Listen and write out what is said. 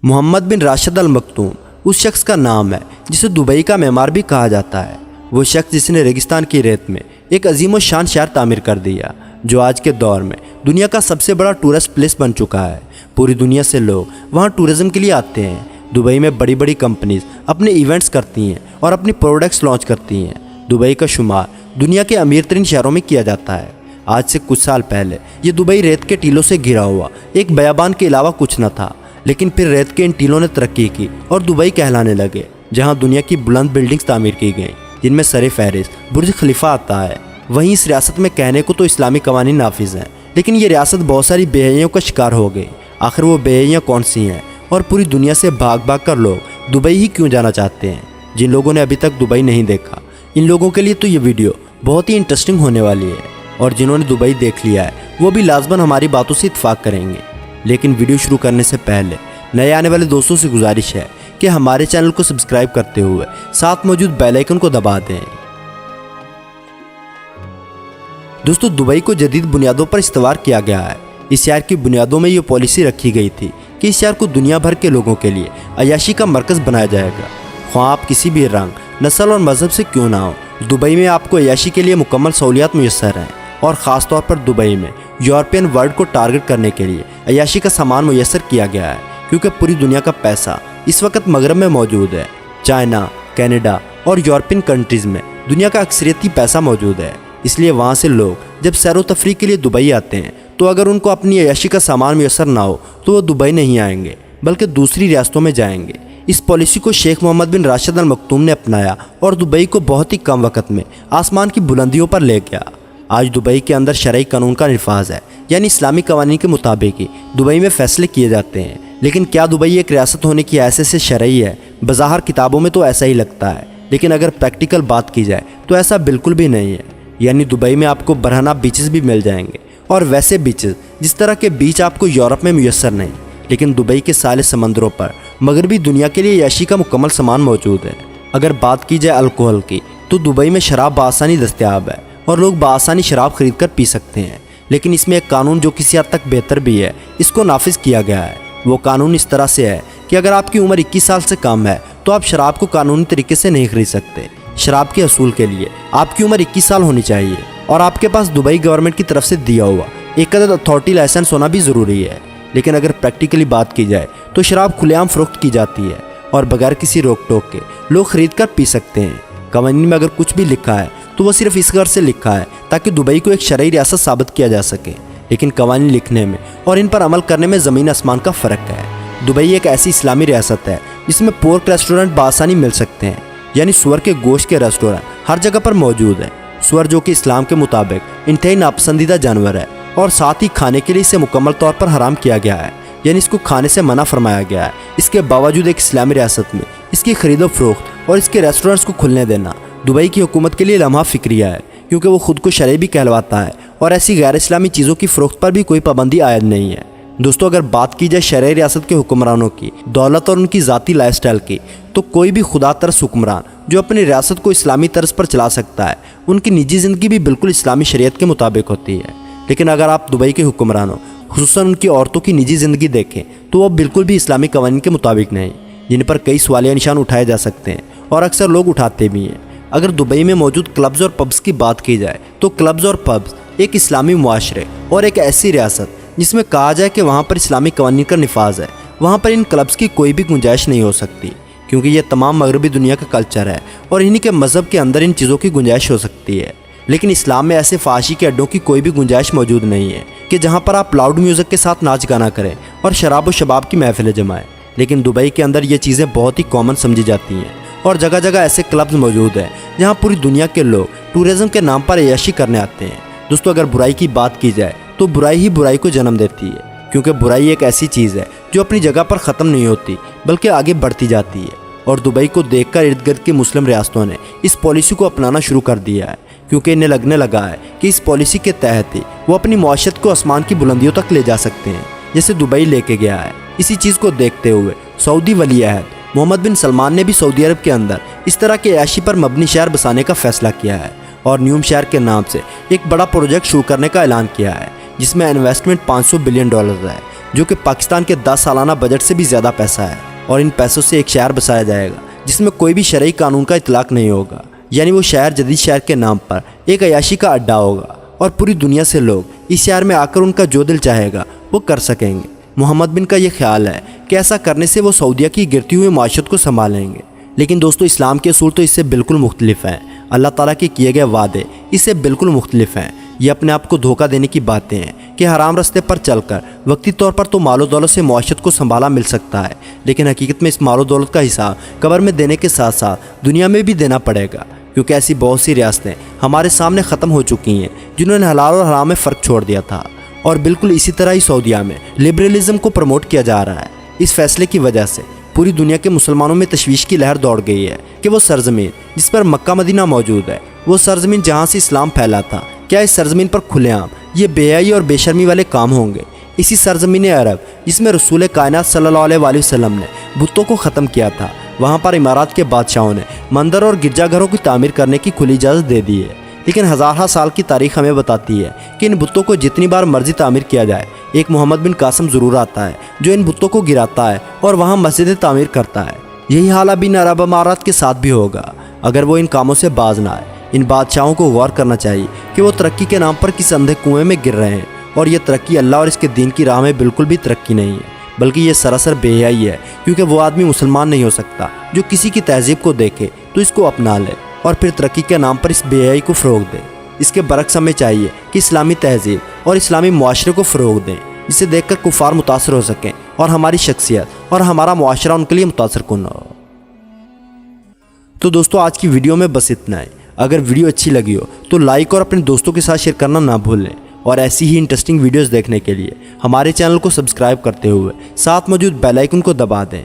محمد بن راشد المختوم اس شخص کا نام ہے جسے دبئی کا معمار بھی کہا جاتا ہے۔ وہ شخص جس نے ریگستان کی ریت میں ایک عظیم و شان شہر تعمیر کر دیا جو آج کے دور میں دنیا کا سب سے بڑا ٹورسٹ پلیس بن چکا ہے۔ پوری دنیا سے لوگ وہاں ٹورزم کے لیے آتے ہیں۔ دبئی میں بڑی بڑی کمپنیز اپنے ایونٹس کرتی ہیں اور اپنی پروڈکٹس لانچ کرتی ہیں۔ دبئی کا شمار دنیا کے امیر ترین شہروں میں کیا جاتا ہے۔ آج سے کچھ سال پہلے یہ دبئی ریت کے ٹیلوں سے گھرا ہوا ایک بیابان کے علاوہ کچھ نہ تھا، لیکن پھر ریت کے ان ٹیلوں نے ترقی کی اور دبئی کہلانے لگے، جہاں دنیا کی بلند بلڈنگز تعمیر کی گئیں جن میں سر فہرست برج خلیفہ آتا ہے۔ وہیں اس ریاست میں کہنے کو تو اسلامی قوانین نافذ ہیں، لیکن یہ ریاست بہت ساری بے حیائیوں کا شکار ہو گئی۔ آخر وہ بے حیائیاں کون سی ہیں اور پوری دنیا سے بھاگ بھاگ کر لوگ دبئی ہی کیوں جانا چاہتے ہیں؟ جن لوگوں نے ابھی تک دبئی نہیں دیکھا، ان لوگوں کے لیے تو یہ ویڈیو بہت ہی انٹرسٹنگ ہونے والی ہے، اور جنہوں نے دبئی دیکھ لیا ہے وہ بھی لازماً ہماری باتوں سے اتفاق کریں گے۔ لیکن ویڈیو شروع کرنے سے پہلے نئے آنے والے دوستوں سے گزارش ہے کہ ہمارے چینل کو سبسکرائب کرتے ہوئے ساتھ موجود بیل آئیکن کو دبا دیں۔ دوستو، دبئی کو جدید بنیادوں پر استوار کیا گیا ہے۔ اس شہر کی بنیادوں میں یہ پالیسی رکھی گئی تھی کہ اس شہر کو دنیا بھر کے لوگوں کے لیے عیاشی کا مرکز بنایا جائے گا، خواہ آپ کسی بھی رنگ، نسل اور مذہب سے کیوں نہ ہو۔ دبئی میں آپ کو عیاشی کے لیے مکمل سہولیات میسر ہیں، اور خاص طور پر دبئی میں یورپین ورلڈ کو ٹارگٹ کرنے کے لیے عیاشی کا سامان میسر کیا گیا ہے، کیونکہ پوری دنیا کا پیسہ اس وقت مغرب میں موجود ہے۔ چائنا، کینیڈا اور یورپین کنٹریز میں دنیا کا اکثریتی پیسہ موجود ہے، اس لیے وہاں سے لوگ جب سیر و تفریح کے لیے دبئی آتے ہیں تو اگر ان کو اپنی عیاشی کا سامان میسر نہ ہو تو وہ دبئی نہیں آئیں گے بلکہ دوسری ریاستوں میں جائیں گے۔ اس پالیسی کو شیخ محمد بن راشد المختوم نے اپنایا اور دبئی کو بہت ہی کم وقت میں آسمان کی بلندیوں پر لے گیا۔ آج دبئی کے اندر شرعی قانون کا نفاذ ہے، یعنی اسلامی قوانین کے مطابق ہی دبئی میں فیصلے کیے جاتے ہیں۔ لیکن کیا دبئی ایک ریاست ہونے کی حیثیت سے شرعی ہے؟ بظاہر کتابوں میں تو ایسا ہی لگتا ہے، لیکن اگر پریکٹیکل بات کی جائے تو ایسا بالکل بھی نہیں ہے۔ یعنی دبئی میں آپ کو برہنہ بیچز بھی مل جائیں گے، اور ویسے بیچز جس طرح کے بیچ آپ کو یورپ میں میسر نہیں، لیکن دبئی کے سالے سمندروں پر مغربی دنیا کے لیے عیاشی کا مکمل سامان موجود ہے۔ اگر بات کی جائے الکوہل کی تو دبئی میں شراب بآسانی دستیاب ہے اور لوگ بآسانی شراب خرید کر پی سکتے ہیں، لیکن اس میں ایک قانون جو کسی حد تک بہتر بھی ہے، اس کو نافذ کیا گیا ہے۔ وہ قانون اس طرح سے ہے کہ اگر آپ کی عمر 21 سال سے کم ہے تو آپ شراب کو قانونی طریقے سے نہیں خرید سکتے۔ شراب کے حصول کے لیے آپ کی عمر 21 سال ہونی چاہیے، اور آپ کے پاس دبئی گورنمنٹ کی طرف سے دیا ہوا ایک عدد اتھارٹی لائسنس ہونا بھی ضروری ہے۔ لیکن اگر پریکٹیکلی بات کی جائے تو شراب کھلے عام فروخت کی جاتی ہے اور بغیر کسی روک ٹوک کے لوگ خرید کر پی سکتے ہیں۔ قوانین میں اگر کچھ بھی لکھا ہے تو وہ صرف اس غرض سے لکھا ہے تاکہ دبئی کو ایک شرعی ریاست ثابت کیا جا سکے، لیکن قوانین لکھنے میں اور ان پر عمل کرنے میں زمین آسمان کا فرق ہے۔ دبئی ایک ایسی اسلامی ریاست ہے جس میں پورک ریسٹورنٹ بآسانی مل سکتے ہیں، یعنی سور کے گوشت کے ریسٹورنٹ ہر جگہ پر موجود ہے۔ سور جو کہ اسلام کے مطابق انتہائی ناپسندیدہ جانور ہے، اور ساتھ ہی کھانے کے لیے اسے مکمل طور پر حرام کیا گیا ہے، یعنی اس کو کھانے سے منع فرمایا گیا ہے۔ اس کے باوجود ایک اسلامی ریاست میں اس کی خرید و فروخت اور اس کے ریسٹورنٹس کو کھلنے دینا دبئی کی حکومت کے لیے لمحہ فکریہ ہے، کیونکہ وہ خود کو شرعی بھی کہلواتا ہے، اور ایسی غیر اسلامی چیزوں کی فروخت پر بھی کوئی پابندی عائد نہیں ہے۔ دوستو، اگر بات کی جائے شرعی ریاست کے حکمرانوں کی دولت اور ان کی ذاتی لائف سٹائل کی، تو کوئی بھی خدا ترس حکمران جو اپنی ریاست کو اسلامی طرز پر چلا سکتا ہے، ان کی نجی زندگی بھی بالکل اسلامی شریعت کے مطابق ہوتی ہے۔ لیکن اگر آپ دبئی کے حکمرانوں، خصوصاً ان کی عورتوں کی نجی زندگی دیکھیں تو وہ بالکل بھی اسلامی قوانین کے مطابق نہیں، جن پر کئی سوالیہ نشان اٹھائے جا سکتے ہیں، اور اکثر لوگ اٹھاتے بھی ہیں۔ اگر دبئی میں موجود کلبز اور پبز کی بات کی جائے تو کلبز اور پبز ایک اسلامی معاشرے اور ایک ایسی ریاست جس میں کہا جائے کہ وہاں پر اسلامی قوانین کا نفاذ ہے، وہاں پر ان کلبز کی کوئی بھی گنجائش نہیں ہو سکتی، کیونکہ یہ تمام مغربی دنیا کا کلچر ہے اور انہی کے مذہب کے اندر ان چیزوں کی گنجائش ہو سکتی ہے۔ لیکن اسلام میں ایسے فحاشی کے اڈوں کی کوئی بھی گنجائش موجود نہیں ہے کہ جہاں پر آپ لاؤڈ میوزک کے ساتھ ناچ گانا کریں اور شراب و شباب کی محفلیں جمائیں۔ لیکن دبئی کے اندر یہ چیزیں بہت ہی کامن سمجھی جاتی ہیں، اور جگہ جگہ ایسے کلبز موجود ہیں جہاں پوری دنیا کے لوگ ٹورزم کے نام پر عیاشی کرنے آتے ہیں۔ دوستو، اگر برائی کی بات کی جائے تو برائی ہی برائی کو جنم دیتی ہے، کیونکہ برائی ایک ایسی چیز ہے جو اپنی جگہ پر ختم نہیں ہوتی بلکہ آگے بڑھتی جاتی ہے، اور دبئی کو دیکھ کر ارد گرد کی مسلم ریاستوں نے اس پالیسی کو اپنانا شروع کر دیا ہے، کیونکہ انہیں لگنے لگا ہے کہ اس پالیسی کے تحت ہی وہ اپنی معیشت کو آسمان کی بلندیوں تک لے جا سکتے ہیں، جیسے دبئی لے کے گیا ہے۔ اسی چیز کو دیکھتے ہوئے سعودی ولی عہد محمد بن سلمان نے بھی سعودی عرب کے اندر اس طرح کے عیاشی پر مبنی شہر بسانے کا فیصلہ کیا ہے، اور نیوم شہر کے نام سے ایک بڑا پروجیکٹ شروع کرنے کا اعلان کیا ہے، جس میں انویسٹمنٹ $500 بلین ہے۔ جو کہ پاکستان کے 10 سالانہ بجٹ سے بھی زیادہ پیسہ ہے، اور ان پیسوں سے ایک شہر بسایا جائے گا جس میں کوئی بھی شرعی قانون کا اطلاق نہیں ہوگا، یعنی وہ شہر جدید شہر کے نام پر ایک عیاشی کا اڈا ہوگا، اور پوری دنیا سے لوگ اس شہر میں آ کر ان کا جو دل چاہے گا وہ کر سکیں گے۔ محمد بن کا یہ خیال ہے کہ ایسا کرنے سے وہ سعودیہ کی گرتی ہوئی معیشت کو سنبھالیں گے، لیکن دوستو اسلام کے اصول تو اس سے بالکل مختلف ہیں۔ اللہ تعالیٰ کے کیے گئے وعدے اس سے بالکل مختلف ہیں۔ یہ اپنے آپ کو دھوکہ دینے کی باتیں ہیں کہ حرام راستے پر چل کر وقتی طور پر تو مال و دولت سے معیشت کو سنبھالا مل سکتا ہے، لیکن حقیقت میں اس مال و دولت کا حساب قبر میں دینے کے ساتھ ساتھ دنیا میں بھی دینا پڑے گا، کیونکہ ایسی بہت سی ریاستیں ہمارے سامنے ختم ہو چکی ہیں جنہوں نے حلال اور حرام میں فرق چھوڑ دیا تھا، اور بالکل اسی طرح ہی سعودیہ میں لبرلزم کو پروموٹ کیا جا رہا ہے۔ اس فیصلے کی وجہ سے پوری دنیا کے مسلمانوں میں تشویش کی لہر دوڑ گئی ہے کہ وہ سرزمین جس پر مکہ مدینہ موجود ہے، وہ سرزمین جہاں سے اسلام پھیلا تھا، کیا اس سرزمین پر کھلے عام یہ بے حیائی اور بے شرمی والے کام ہوں گے؟ اسی سرزمین عرب جس میں رسول کائنات صلی اللہ علیہ وآلہ وسلم نے بتوں کو ختم کیا تھا، وہاں پر امارات کے بادشاہوں نے مندر اور گرجا گھروں کی تعمیر کرنے کی کھلی اجازت دے دی ہے، لیکن ہزارہ سال کی تاریخ ہمیں بتاتی ہے کہ ان بتوں کو جتنی بار مرضی تعمیر کیا جائے، ایک محمد بن قاسم ضرور آتا ہے جو ان بتوں کو گراتا ہے اور وہاں مسجدیں تعمیر کرتا ہے۔ یہی حال ابھی ان عرب امارات کے ساتھ بھی ہوگا اگر وہ ان کاموں سے باز نہ آئے۔ ان بادشاہوں کو غور کرنا چاہیے کہ وہ ترقی کے نام پر کس اندھے کنویں میں گر رہے ہیں، اور یہ ترقی اللہ اور اس کے دین کی راہ میں بالکل بھی ترقی نہیں ہے، بلکہ یہ سراسر بے حیائی ہے، کیونکہ وہ آدمی مسلمان نہیں ہو سکتا جو کسی کی تہذیب کو دیکھے تو اس کو اپنا لے اور پھر ترقی کے نام پر اس بے حیائی کو فروغ دے۔ اس کے برعکس ہمیں چاہیے کہ اسلامی تہذیب اور اسلامی معاشرے کو فروغ دیں، جسے دیکھ کر کفار متاثر ہو سکیں اور ہماری شخصیت اور ہمارا معاشرہ ان کے لیے متاثر کن ہو۔ تو دوستو آج کی ویڈیو میں بس اتنا ہے۔ اگر ویڈیو اچھی لگی ہو تو لائک اور اپنے دوستوں کے ساتھ شیئر کرنا نہ بھولیں، اور ایسی ہی انٹرسٹنگ ویڈیوز دیکھنے کے لیے ہمارے چینل کو سبسکرائب کرتے ہوئے ساتھ موجود بیل آئیکن کو دبا دیں۔